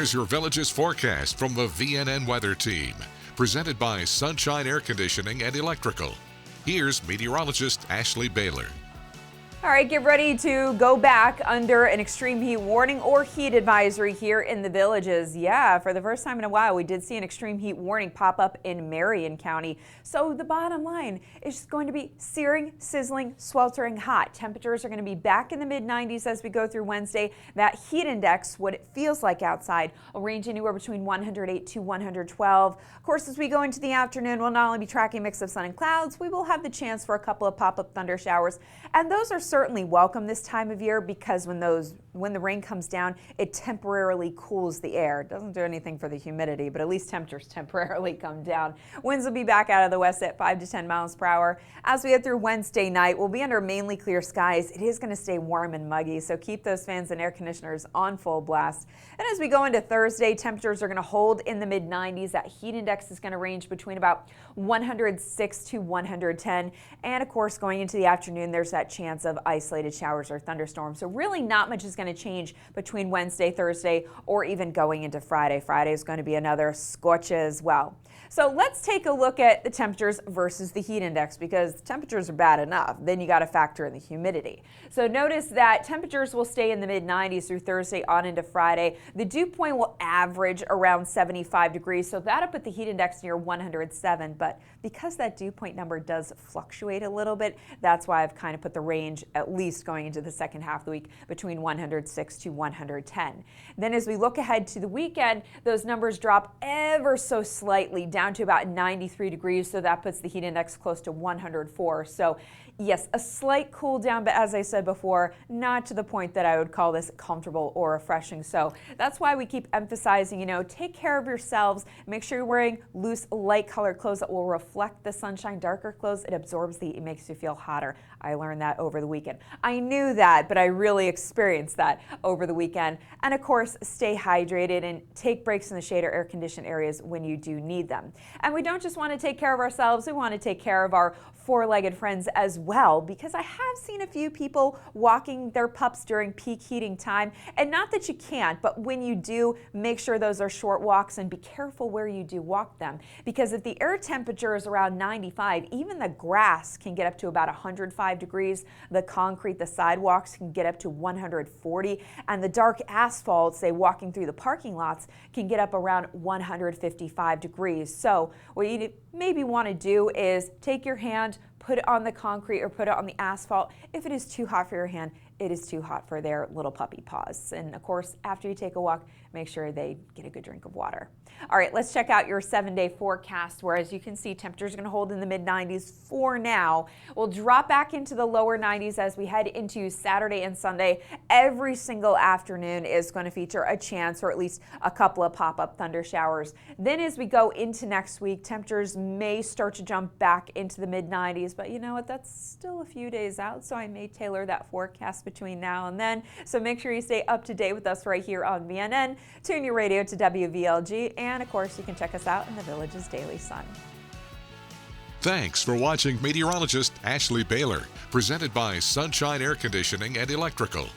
Here's your Village's forecast from the VNN Weather Team, presented by Sunshine Air Conditioning and Electrical. Here's meteorologist Ashley Baylor. All right, get ready to go back under an extreme heat warning or heat advisory here in the Villages. Yeah, for the first time in a while, we did see an extreme heat warning pop up in Marion County. So the bottom line is just going to be searing, sizzling, sweltering hot. Temperatures are going to be back in the mid-90s as we go through Wednesday. That heat index, what it feels like outside, will range anywhere between 108 to 112. Of course, as we go into the afternoon, we'll not only be tracking a mix of sun and clouds, we will have the chance for a couple of pop-up thunder showers. And those are certainly welcome this time of year because when the rain comes down, it temporarily cools the air. It doesn't do anything for the humidity, but at least temperatures temporarily come down. Winds will be back out of the west at 5 to 10 miles per hour. As we head through Wednesday night, we'll be under mainly clear skies. It is going to stay warm and muggy, so keep those fans and air conditioners on full blast. And as we go into Thursday, temperatures are going to hold in the mid-90s. That heat index is going to range between about 106 to 110. And of course, going into the afternoon, there's that chance of isolated showers or thunderstorms. So really not much is going to change between Wednesday, Thursday, or even going into Friday. Friday is going to be another scorch as well. So let's take a look at the temperatures versus the heat index because temperatures are bad enough. Then you got to factor in the humidity. So notice that temperatures will stay in the mid-90s through Thursday on into Friday. The dew point will average around 75 degrees, so that'll put the heat index near 107. But because that dew point number does fluctuate a little bit, that's why I've kind of put the range, at least going into the second half of the week, between 106 to 110. Then as we look ahead to the weekend, those numbers drop ever so slightly down to about 93 degrees, so that puts the heat index close to 104. So yes, a slight cool down, but as I said before, not to the point that I would call this comfortable or refreshing. So that's why we keep emphasizing, take care of yourselves. Make sure you're wearing loose, light colored clothes that will reflect the sunshine. Darker clothes, it absorbs the heat, it makes you feel hotter. I learned that over the weekend. I knew that, but I really experienced that over the weekend. And of course, stay hydrated and take breaks in the shade or air-conditioned areas when you do need them. And we don't just want to take care of ourselves, we want to take care of our four-legged friends as well, because I have seen a few people walking their pups during peak heating time. And not that you can't, but when you do, make sure those are short walks and be careful where you do walk them. Because if the air temperature is around 95, even the grass can get up to about 105 degrees. The concrete, the sidewalks can get up to 140. And the dark asphalt, say walking through the parking lots, can get up around 155 degrees. So what you maybe want to do is take your hand, put it on the concrete or put it on the asphalt. If it is too hot for your hand, it is too hot for their little puppy paws. And of course, after you take a walk, make sure they get a good drink of water. All right, let's check out your 7-day forecast, where as you can see, temperatures are going to hold in the mid-90s for now. We'll drop back into the lower 90s as we head into Saturday and Sunday. Every single afternoon is going to feature a chance or at least a couple of pop-up thunder showers. Then as we go into next week, temperatures may start to jump back into the mid-90s, but you know what, that's still a few days out, so I may tailor that forecast between now and then. So make sure you stay up to date with us right here on VNN. Tune your radio to WVLG, and of course you can check us out in the Village's Daily Sun. Thanks for watching Meteorologist Ashley Baylor, presented by Sunshine Air Conditioning and Electrical.